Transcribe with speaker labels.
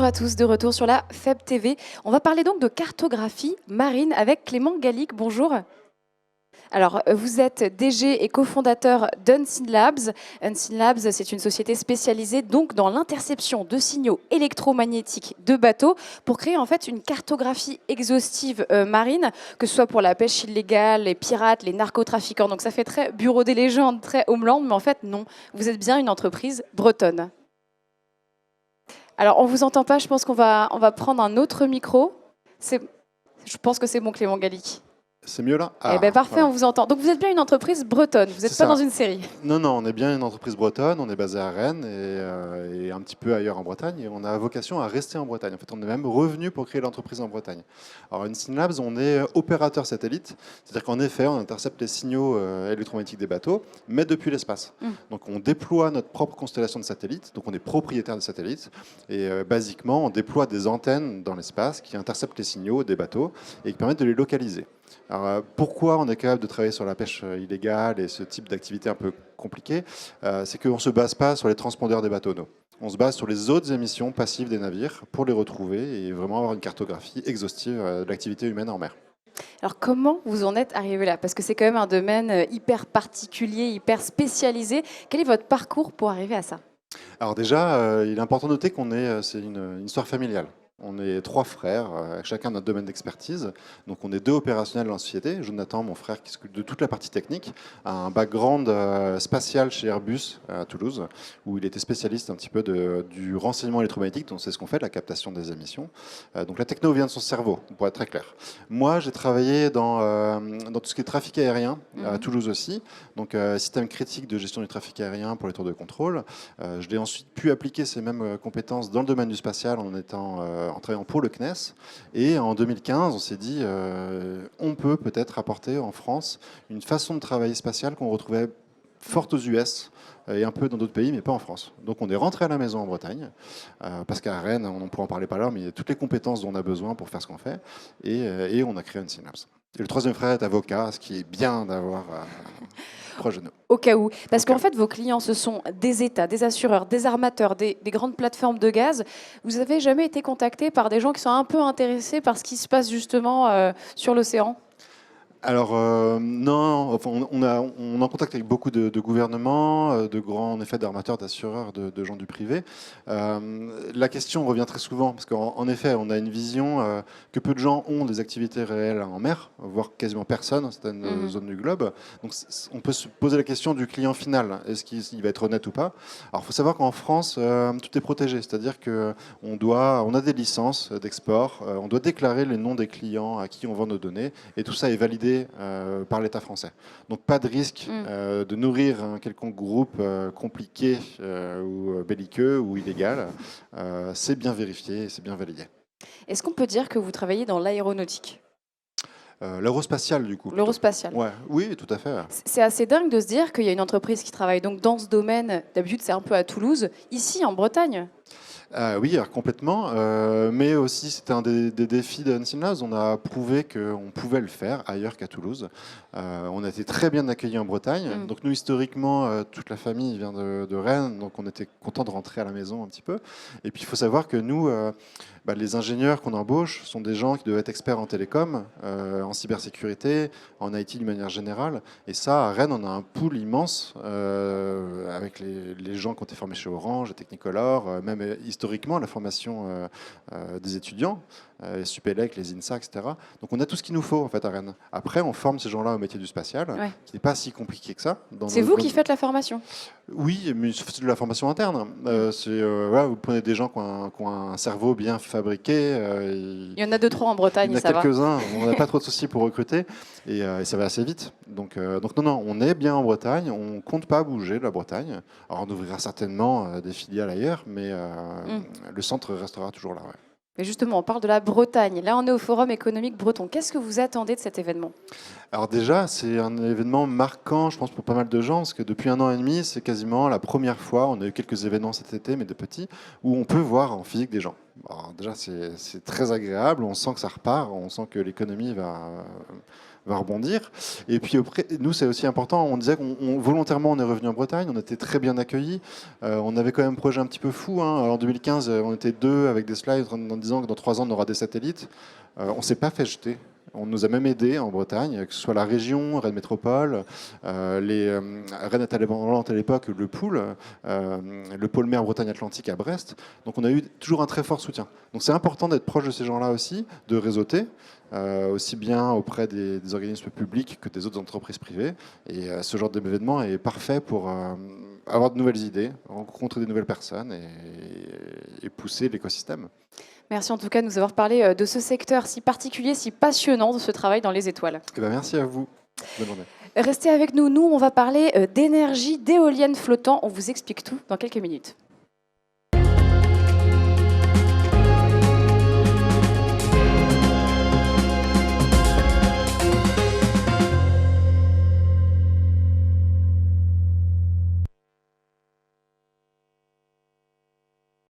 Speaker 1: à tous, de retour sur la FEB TV. On va parler donc de cartographie marine avec Clément Gallic. Bonjour. Alors, vous êtes DG et cofondateur d'Unseen Labs. Unseen Labs, c'est une société spécialisée donc dans l'interception de signaux électromagnétiques de bateaux pour créer en fait une cartographie exhaustive marine, que ce soit pour la pêche illégale, les pirates, les narcotrafiquants. Donc ça fait très bureau des légendes, très homeland, mais en fait non, vous êtes bien une entreprise bretonne. Alors, on ne vous entend pas, je pense on va prendre un autre micro. Je pense que c'est bon, Clément Gallic.
Speaker 2: C'est mieux là?
Speaker 1: Eh bien, parfait, voilà. On vous entend. Donc, vous êtes bien une entreprise bretonne, vous n'êtes pas dans une série?
Speaker 2: Non, non, on est bien une entreprise bretonne, on est basé à Rennes et un petit peu ailleurs en Bretagne, et on a vocation à rester en Bretagne. En fait, on est même revenu pour créer l'entreprise en Bretagne. Alors, Unseen Labs, on est opérateur satellite, c'est-à-dire qu'en effet, on intercepte les signaux électromagnétiques des bateaux, mais depuis l'espace. Donc, on déploie notre propre constellation de satellites, donc on est propriétaire de satellites, et basiquement, on déploie des antennes dans l'espace qui interceptent les signaux des bateaux et qui permettent de les localiser. Alors, pourquoi on est capable de travailler sur la pêche illégale et ce type d'activité un peu compliquée? C'est qu'on ne se base pas sur les transpondeurs des bateaux, non. On se base sur les autres émissions passives des navires pour les retrouver et vraiment avoir une cartographie exhaustive de l'activité humaine en mer.
Speaker 1: Alors comment vous en êtes arrivé là? Parce que c'est quand même un domaine hyper particulier, hyper spécialisé. Quel est votre parcours pour arriver à ça?
Speaker 2: Alors déjà, il est important de noter c'est une histoire familiale. On est 3 frères, chacun notre domaine d'expertise. Donc on est 2 opérationnels dans la société. Jonathan, mon frère, qui s'occupe de toute la partie technique, a un background spatial chez Airbus à Toulouse, où il était spécialiste un petit peu du renseignement électromagnétique, donc c'est ce qu'on fait, de la captation des émissions. Donc la techno vient de son cerveau, pour être très clair. Moi, j'ai travaillé dans tout ce qui est trafic aérien, à Toulouse aussi, donc système critique de gestion du trafic aérien pour les tours de contrôle. Je l'ai ensuite pu appliquer ces mêmes compétences dans le domaine du spatial en travaillant pour le CNES. Et en 2015, on s'est dit, on peut peut-être apporter en France une façon de travailler spatiale qu'on retrouvait forte aux US et un peu dans d'autres pays, mais pas en France. Donc on est rentré à la maison en Bretagne, parce qu'à Rennes, on pourra en parler pas là, mais il y a toutes les compétences dont on a besoin pour faire ce qu'on fait. Et on a créé Unseen Labs. Et le troisième frère est avocat, ce qui est bien d'avoir proche de nous.
Speaker 1: Au cas où. Parce qu'en fait, vos clients, ce sont des États, des assureurs, des armateurs, des grandes plateformes de gaz. Vous avez jamais été contacté par des gens qui sont un peu intéressés par ce qui se passe justement sur l'océan?
Speaker 2: Alors non, enfin, on est en contact avec beaucoup de gouvernements, de grands en effet d'armateurs, d'assureurs, de gens du privé. La question revient très souvent parce qu'en effet, on a une vision que peu de gens ont des activités réelles en mer, voire quasiment personne dans certaines zones du globe. Donc on peut se poser la question du client final. Est-ce qu'il va être honnête ou pas? Alors il faut savoir qu'en France, tout est protégé, c'est-à-dire que on a des licences d'export, on doit déclarer les noms des clients à qui on vend nos données, et tout ça est validé par l'État français. Donc pas de risque de nourrir un quelconque groupe compliqué ou belliqueux ou illégal. C'est bien vérifié, c'est bien validé.
Speaker 1: Est-ce qu'on peut dire que vous travaillez dans l'aéronautique?
Speaker 2: L'aérospatial, du coup.
Speaker 1: L'aérospatial.
Speaker 2: Ouais, oui, tout à fait.
Speaker 1: C'est assez dingue de se dire qu'il y a une entreprise qui travaille donc dans ce domaine. D'habitude, c'est un peu à Toulouse, ici en Bretagne.
Speaker 2: Oui, alors complètement. Mais aussi, c'était un des défis d'Unseen Labs. On a prouvé qu'on pouvait le faire ailleurs qu'à Toulouse. On a été très bien accueillis en Bretagne. Donc nous, historiquement, toute la famille vient de Rennes. Donc on était content de rentrer à la maison un petit peu. Et puis il faut savoir que nous, les ingénieurs qu'on embauche sont des gens qui doivent être experts en télécom, en cybersécurité, en IT d'une manière générale. Et ça, à Rennes, on a un pool immense avec les gens qui ont été formés chez Orange, Technicolor, même historiquement la formation des étudiants, les Supélec, les INSA, etc. Donc on a tout ce qu'il nous faut en fait à Rennes. Après, on forme ces gens-là au métier du spatial, qui n'est pas si compliqué que ça.
Speaker 1: C'est vous qui faites la formation?
Speaker 2: Oui, mais c'est de la formation interne. Voilà, vous prenez des gens qui ont un cerveau bien fabriqué.
Speaker 1: Il y en a 2-3 en Bretagne,
Speaker 2: ça va. Il y en a quelques-uns, on n'a pas trop de soucis pour recruter et ça va assez vite. Donc non, on est bien en Bretagne, on ne compte pas bouger de la Bretagne. Alors on ouvrira certainement des filiales ailleurs, mais le centre restera toujours là. Ouais.
Speaker 1: Mais justement, on parle de la Bretagne. Là, on est au Forum économique breton. Qu'est-ce que vous attendez de cet événement?
Speaker 2: Alors déjà, c'est un événement marquant, je pense, pour pas mal de gens, parce que depuis 1 an et demi, c'est quasiment la première fois, on a eu quelques événements cet été, mais de petits, où on peut voir en physique des gens. Alors, déjà, c'est très agréable, on sent que ça repart, on sent que l'économie va rebondir. Et puis après, nous, c'est aussi important, on disait volontairement on est revenu en Bretagne, on était très bien accueillis, on avait quand même un projet un petit peu fou. Hein. Alors, en 2015, on était deux avec des slides en disant que dans 3 ans, on aura des satellites. On ne s'est pas fait jeter. On nous a même aidés en Bretagne, que ce soit la région, Rennes Métropole, Rennes à l'époque, le pôle mer Bretagne Atlantique à Brest. Donc on a eu toujours un très fort soutien. Donc c'est important d'être proche de ces gens-là aussi, de réseauter, aussi bien auprès des organismes publics que des autres entreprises privées. Et ce genre d'événement est parfait pour avoir de nouvelles idées, rencontrer des nouvelles personnes et pousser l'écosystème.
Speaker 1: Merci en tout cas de nous avoir parlé de ce secteur si particulier, si passionnant de ce travail dans les étoiles.
Speaker 2: Eh ben, merci à vous. Bonne journée.
Speaker 1: Restez avec nous, on va parler d'énergie, d'éoliennes flottant. On vous explique tout dans quelques minutes.